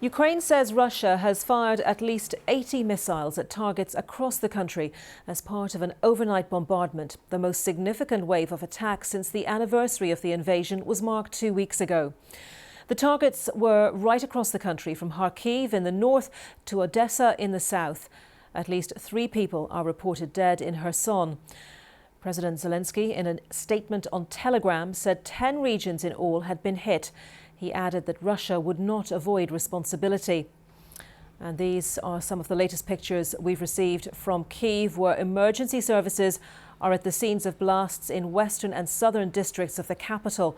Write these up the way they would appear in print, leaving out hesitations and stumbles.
Ukraine says Russia has fired at least 80 missiles at targets across the country as part of an overnight bombardment. The most significant wave of attacks since the anniversary of the invasion was marked 2 weeks ago. The targets were right across the country, from Kharkiv in the north to Odessa in the south. At least 3 people are reported dead in Kherson. President Zelensky, in a statement on Telegram, said 10 regions in all had been hit. He added that Russia would not avoid responsibility. And these are some of the latest pictures we've received from Kyiv, where emergency services are at the scenes of blasts in western and southern districts of the capital.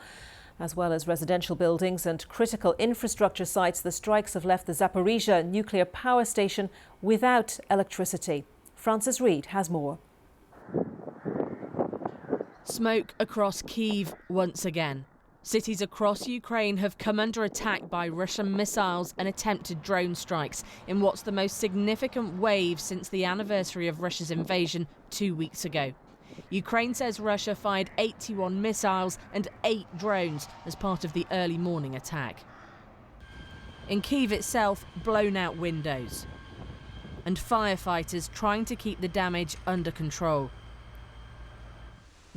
As well as residential buildings and critical infrastructure sites, the strikes have left the Zaporizhzhia Nuclear Power Station without electricity. Francis Reid has more. Smoke across Kyiv once again. Cities across Ukraine have come under attack by Russian missiles and attempted drone strikes in what's the most significant wave since the anniversary of Russia's invasion 2 weeks ago. Ukraine says Russia fired 81 missiles and 8 drones as part of the early morning attack. In Kyiv itself, blown out windows and firefighters trying to keep the damage under control.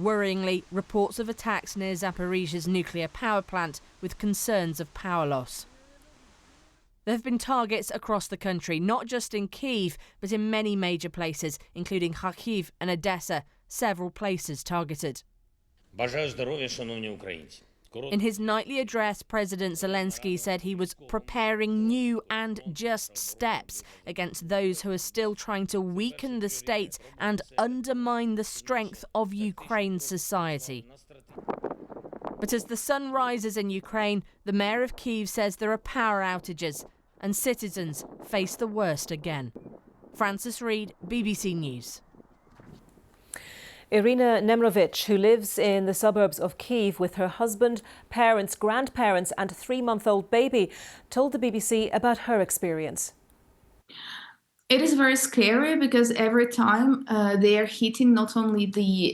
Worryingly, reports of attacks near Zaporizhzhia's nuclear power plant with concerns of power loss. There have been targets across the country, not just in Kyiv, but in many major places, including Kharkiv and Odessa, several places targeted. Бажаю здоров'я, шановні українці. In his nightly address, President Zelensky said he was preparing new and just steps against those who are still trying to weaken the state and undermine the strength of Ukraine's society. But as the sun rises in Ukraine, the mayor of Kyiv says there are power outages and citizens face the worst again. Francis Reid, BBC News. Irina Nemrovich, who lives in the suburbs of Kyiv with her husband, parents, grandparents and 3-month-old baby, told the BBC about her experience. It is very scary because every time they are hitting not only the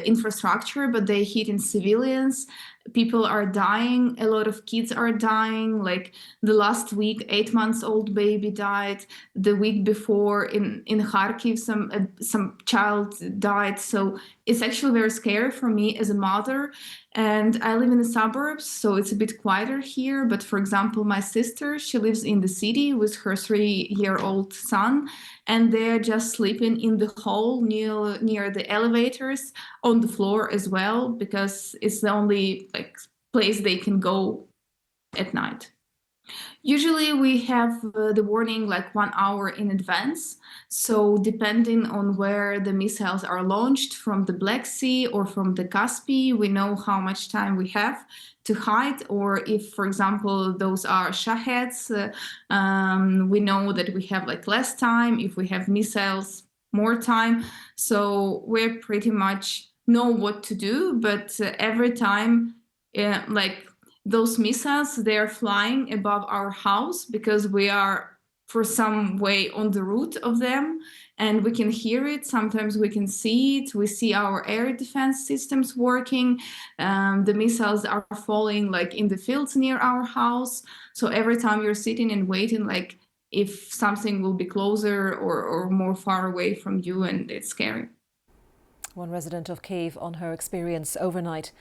infrastructure, but they hitting civilians. People are dying. A lot of kids are dying. Like the last week, 8-month-old baby died. The week before in Kharkiv, some child died. So it's actually very scary for me as a mother. And I live in the suburbs, so it's a bit quieter here. But for example, my sister, she lives in the city with her 3-year-old son, and they're just sleeping in the hall near the elevators, on the floor as well, because it's the only place they can go at night. Usually we have the warning 1 hour in advance. So depending on where the missiles are launched, from the Black Sea or from the Caspian, we know how much time we have to hide. Or if, for example, those are Shaheds, we know that we have less time. If we have missiles, more time. So we pretty much know what to do. But every time, those missiles, they're flying above our house because we are for some way on the route of them, and we can hear it. Sometimes we can see it. We see our air defense systems working. The missiles are falling in the fields near our house. So every time you're sitting and waiting, if something will be closer or more far away from you, and it's scary. One resident of Kyiv on her experience overnight.